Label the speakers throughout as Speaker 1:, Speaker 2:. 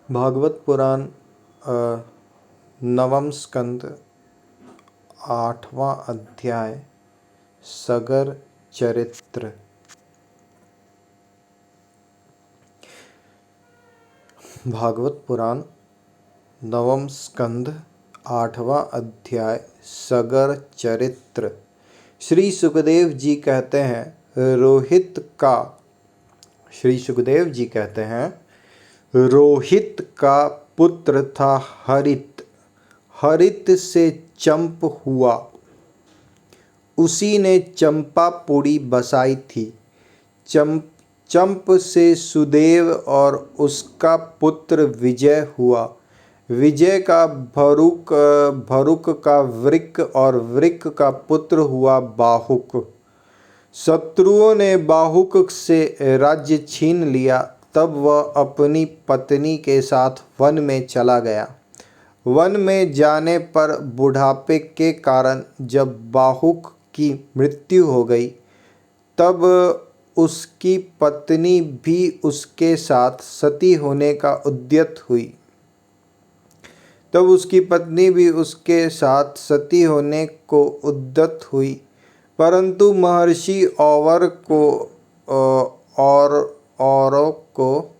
Speaker 1: भागवत पुराण नवम स्कंद 8वां अध्याय सगर चरित्र। भागवत पुराण नवम स्कंद 8वां अध्याय सगर चरित्र। श्री सुखदेव जी कहते हैं, रोहित का पुत्र था हरित। हरित से चंप हुआ, उसी ने चंपापुरी बसाई थी। चंप से सुदेव और उसका पुत्र विजय हुआ। विजय का भरुक का वृक और वृक का पुत्र हुआ बाहुक। शत्रुओं ने बाहुक से राज्य छीन लिया। तब वह अपनी पत्नी के साथ वन में चला गया। वन में जाने पर बुढ़ापे के कारण जब बाहुक की मृत्यु हो गई, तब उसकी पत्नी भी उसके साथ सती होने का उद्यत हुई। परंतु महर्षि औरों को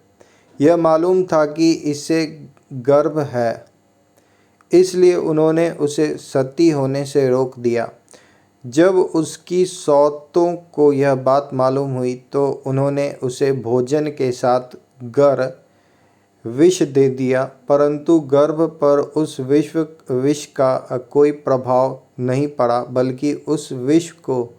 Speaker 1: यह मालूम था कि इसे गर्भ है, इसलिए उन्होंने उसे सती होने से रोक दिया। जब उसकी सौतों को यह बात मालूम हुई तो उन्होंने उसे भोजन के साथ विष दे दिया, परंतु गर्भ पर उस विष का कोई प्रभाव नहीं पड़ा, बल्कि उस विष को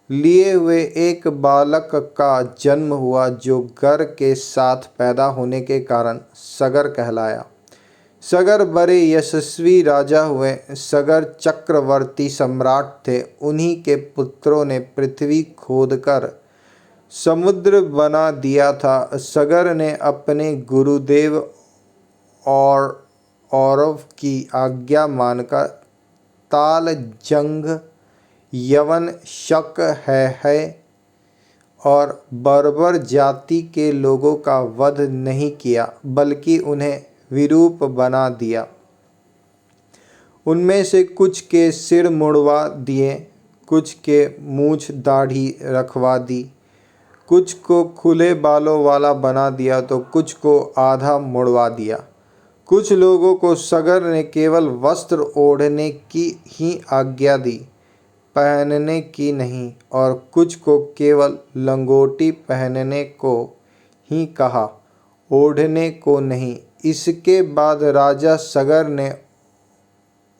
Speaker 1: लिए हुए एक बालक का जन्म हुआ, जो गर के साथ पैदा होने के कारण सगर कहलाया। सगर बड़े यशस्वी राजा हुए। सगर चक्रवर्ती सम्राट थे। उन्हीं के पुत्रों ने पृथ्वी खोदकर समुद्र बना दिया था। सगर ने अपने गुरुदेव औरव की आज्ञा मानकर ताल, जंग, यवन, शक, है और बर्बर जाति के लोगों का वध नहीं किया, बल्कि उन्हें विरूप बना दिया। उनमें से कुछ के सिर मुड़वा दिए, कुछ के मूछ दाढ़ी रखवा दी, कुछ को खुले बालों वाला बना दिया तो कुछ को आधा मुड़वा दिया। कुछ लोगों को सगर ने केवल वस्त्र ओढ़ने की ही आज्ञा दी, पहनने की नहीं, और कुछ को केवल लंगोटी पहनने को ही कहा, ओढ़ने को नहीं। इसके बाद राजा सगर ने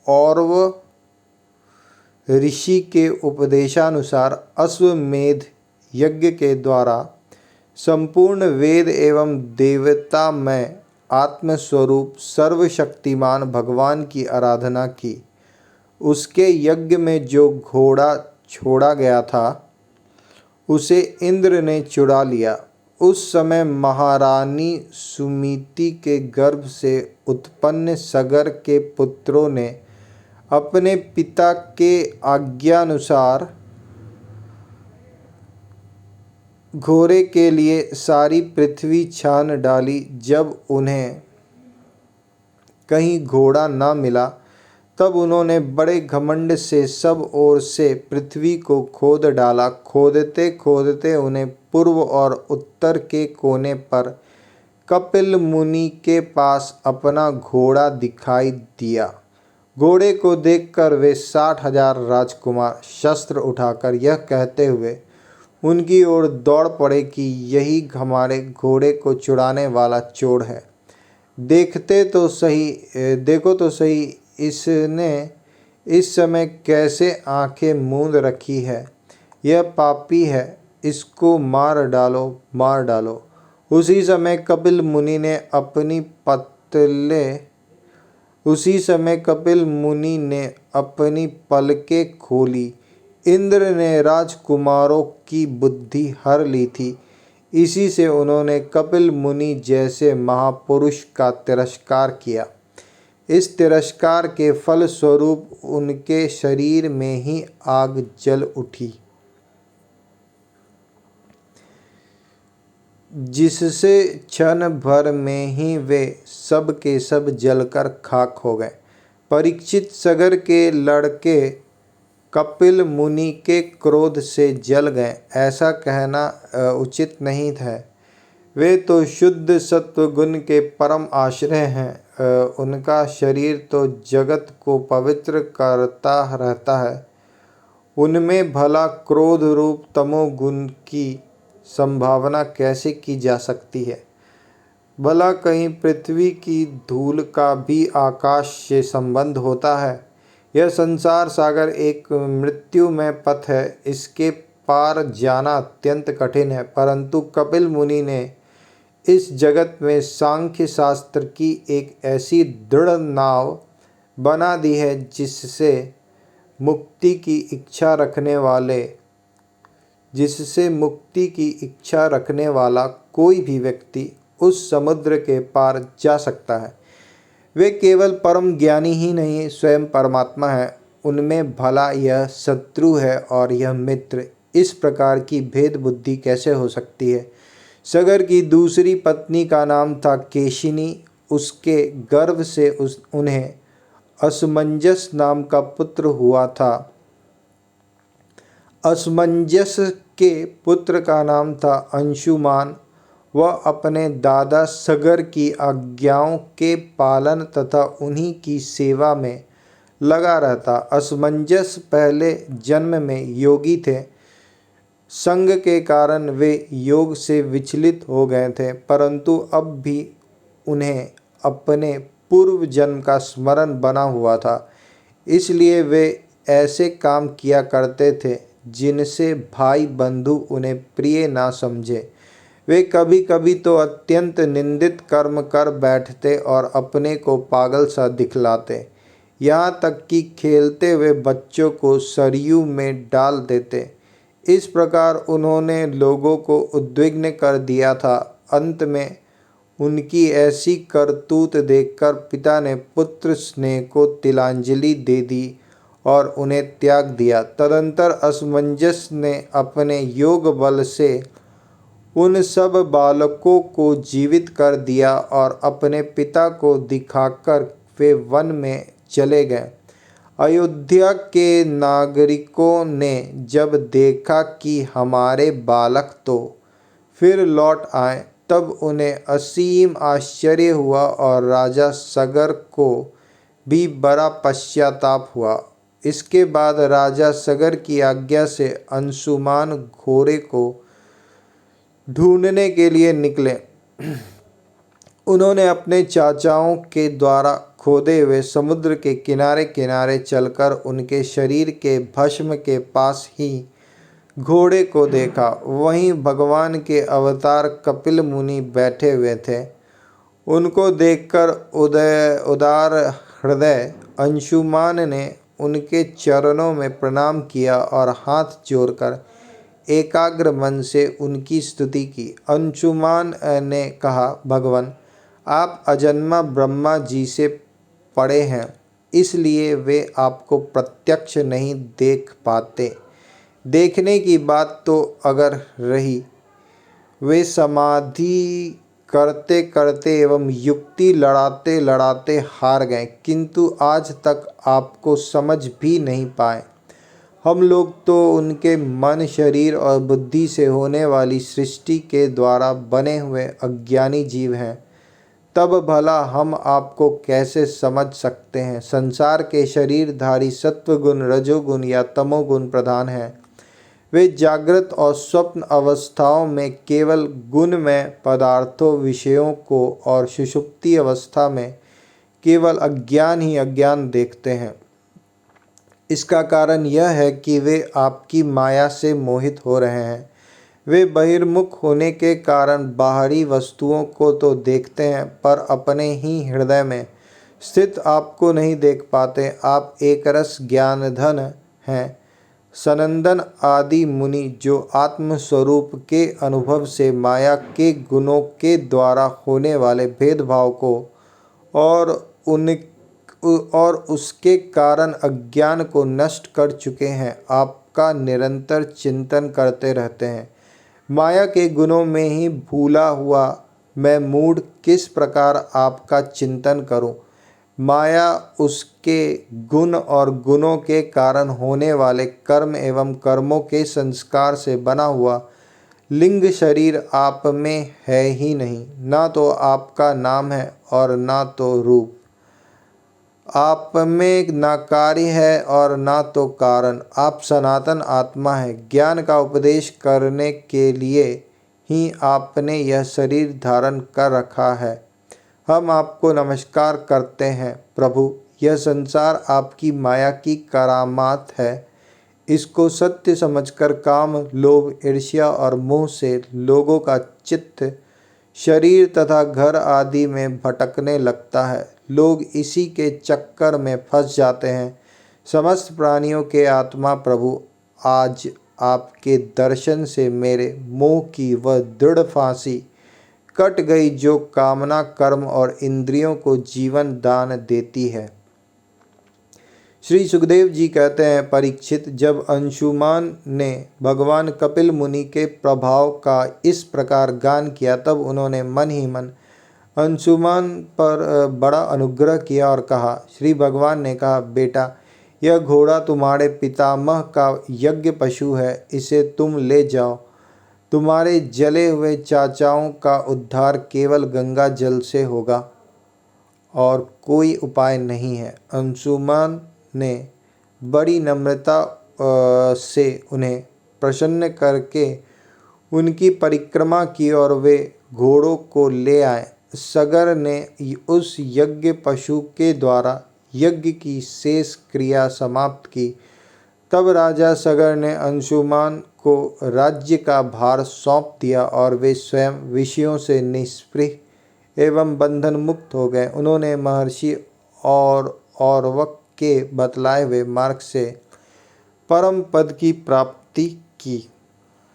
Speaker 1: औरव ऋषि के उपदेशानुसार अश्वमेध यज्ञ के द्वारा संपूर्ण वेद एवं देवतामय आत्मस्वरूप सर्वशक्तिमान भगवान की आराधना की। उसके यज्ञ में जो घोड़ा छोड़ा गया था, उसे इंद्र ने चुरा लिया। उस समय महारानी सुमीति के गर्भ से उत्पन्न सगर के पुत्रों ने अपने पिता के आज्ञानुसार घोड़े के लिए सारी पृथ्वी छान डाली। जब उन्हें कहीं घोड़ा न मिला, तब उन्होंने बड़े घमंड से सब ओर से पृथ्वी को खोद डाला। खोदते खोदते उन्हें पूर्व और उत्तर के कोने पर कपिल मुनि के पास अपना घोड़ा दिखाई दिया। घोड़े को देखकर वे 60,000 राजकुमार शस्त्र उठाकर यह कहते हुए उनकी ओर दौड़ पड़े कि यही हमारे घोड़े को चुराने वाला चोर है। देखो तो सही, इसने इस समय कैसे आंखें मूंद रखी है। यह पापी है, इसको मार डालो, मार डालो। उसी समय कपिल मुनि ने अपनी पलकें खोली। इंद्र ने राजकुमारों की बुद्धि हर ली थी। इसी से उन्होंने कपिल मुनि जैसे महापुरुष का तिरस्कार किया। इस तिरस्कार के फल स्वरूप उनके शरीर में ही आग जल उठी। जिससे क्षण भर में ही वे सब के सब जलकर खाक हो गए। परीक्षित सगर के लड़के कपिल मुनि के क्रोध से जल गए, ऐसा कहना उचित नहीं है। वे तो शुद्ध सत्व गुण के परम आश्रय हैं। उनका शरीर तो जगत को पवित्र करता रहता है। उनमें भला क्रोध रूप तमोगुण की संभावना कैसे की जा सकती है? भला कहीं पृथ्वी की धूल का भी आकाश से संबंध होता है? यह संसार सागर एक मृत्युमय पथ है, इसके पार जाना अत्यंत कठिन है। परंतु कपिल मुनि ने इस जगत में सांख्य शास्त्र की एक ऐसी दृढ़ नाव बना दी है जिससे मुक्ति की इच्छा रखने वाला कोई भी व्यक्ति उस समुद्र के पार जा सकता है। वे केवल परम ज्ञानी ही नहीं, स्वयं परमात्मा है। उनमें भला यह शत्रु है और यह मित्र, इस प्रकार की भेद बुद्धि कैसे हो सकती है? सगर की दूसरी पत्नी का नाम था केशिनी। उसके गर्भ से उन्हें असमंजस नाम का पुत्र हुआ था। असमंजस के पुत्र का नाम था अंशुमान। वह अपने दादा सगर की आज्ञाओं के पालन तथा उन्हीं की सेवा में लगा रहता। असमंजस पहले जन्म में योगी थे। संग के कारण वे योग से विचलित हो गए थे, परंतु अब भी उन्हें अपने पूर्व जन्म का स्मरण बना हुआ था। इसलिए वे ऐसे काम किया करते थे जिनसे भाई बंधु उन्हें प्रिय ना समझे। वे कभी कभी तो अत्यंत निंदित कर्म कर बैठते और अपने को पागल सा दिखलाते। यहाँ तक कि खेलते हुए बच्चों को सरयू में डाल देते। इस प्रकार उन्होंने लोगों को उद्विग्न कर दिया था। अंत में उनकी ऐसी करतूत देखकर पिता ने पुत्र स्नेह को तिलांजलि दे दी और उन्हें त्याग दिया। तदंतर असमंजस ने अपने योग बल से उन सब बालकों को जीवित कर दिया और अपने पिता को दिखाकर वे वन में चले गए। अयोध्या के नागरिकों ने जब देखा कि हमारे बालक तो फिर लौट आए, तब उन्हें असीम आश्चर्य हुआ और राजा सगर को भी बड़ा पश्चाताप हुआ। इसके बाद राजा सगर की आज्ञा से अंशुमान घोड़े को ढूंढने के लिए निकले। उन्होंने अपने चाचाओं के द्वारा खोदे हुए समुद्र के किनारे किनारे चलकर उनके शरीर के भस्म के पास ही घोड़े को देखा। वहीं भगवान के अवतार कपिल मुनि बैठे हुए थे। उनको देखकर उदार हृदय अंशुमान ने उनके चरणों में प्रणाम किया और हाथ जोड़कर एकाग्र मन से उनकी स्तुति की। अंशुमान ने कहा, भगवान, आप अजन्मा ब्रह्मा जी से पड़े हैं, इसलिए वे आपको प्रत्यक्ष नहीं देख पाते। देखने की बात तो अगर रही, वे समाधि करते करते एवं युक्ति लड़ाते लड़ाते हार गए, किंतु आज तक आपको समझ भी नहीं पाए। हम लोग तो उनके मन, शरीर और बुद्धि से होने वाली सृष्टि के द्वारा बने हुए अज्ञानी जीव हैं। तब भला हम आपको कैसे समझ सकते हैं? संसार के शरीरधारी सत्वगुण, रजोगुण या तमोगुण प्रधान हैं। वे जागृत और स्वप्न अवस्थाओं में केवल गुणमय पदार्थों, विषयों को और सुषुप्ति अवस्था में केवल अज्ञान ही अज्ञान देखते हैं। इसका कारण यह है कि वे आपकी माया से मोहित हो रहे हैं। वे बहिर्मुख होने के कारण बाहरी वस्तुओं को तो देखते हैं, पर अपने ही हृदय में स्थित आपको नहीं देख पाते। आप एकरस ज्ञानधन हैं। सनंदन आदि मुनि जो आत्मस्वरूप के अनुभव से माया के गुणों के द्वारा होने वाले भेदभाव को और उसके कारण अज्ञान को नष्ट कर चुके हैं, आपका निरंतर चिंतन करते रहते हैं। माया के गुणों में ही भूला हुआ मैं मूढ़ किस प्रकार आपका चिंतन करूं। माया उसके गुण और गुणों के कारण होने वाले कर्म एवं कर्मों के संस्कार से बना हुआ लिंग शरीर आप में है ही नहीं। ना तो आपका नाम है और ना तो रूप। आप में ना कार्य है और ना तो कारण। आप सनातन आत्मा है। ज्ञान का उपदेश करने के लिए ही आपने यह शरीर धारण कर रखा है। हम आपको नमस्कार करते हैं प्रभु। यह संसार आपकी माया की करामात है। इसको सत्य समझकर काम, लोभ, ईर्ष्या और मोह से लोगों का चित्त शरीर तथा घर आदि में भटकने लगता है। लोग इसी के चक्कर में फंस जाते हैं। समस्त प्राणियों के आत्मा प्रभु, आज आपके दर्शन से मेरे मोह की वह दृढ़ फांसी कट गई जो कामना, कर्म और इंद्रियों को जीवन दान देती है। श्री सुखदेव जी कहते हैं, परीक्षित, जब अंशुमान ने भगवान कपिल मुनि के प्रभाव का इस प्रकार गान किया तब उन्होंने मन ही मन अंशुमान पर बड़ा अनुग्रह किया और कहा। श्री भगवान ने कहा, बेटा, यह घोड़ा तुम्हारे पितामह का यज्ञ पशु है। इसे तुम ले जाओ। तुम्हारे जले हुए चाचाओं का उद्धार केवल गंगा जल से होगा और कोई उपाय नहीं है। अंशुमान ने बड़ी नम्रता से उन्हें प्रसन्न करके उनकी परिक्रमा की और वे घोड़ों को ले आए। सगर ने उस यज्ञ पशु के द्वारा यज्ञ की शेष क्रिया समाप्त की। तब राजा सगर ने अंशुमान को राज्य का भार सौंप दिया और वे स्वयं विषयों से निस्पृह एवं बंधन मुक्त हो गए। उन्होंने महर्षि और औरवक के बतलाए हुए मार्ग से परम पद की प्राप्ति की।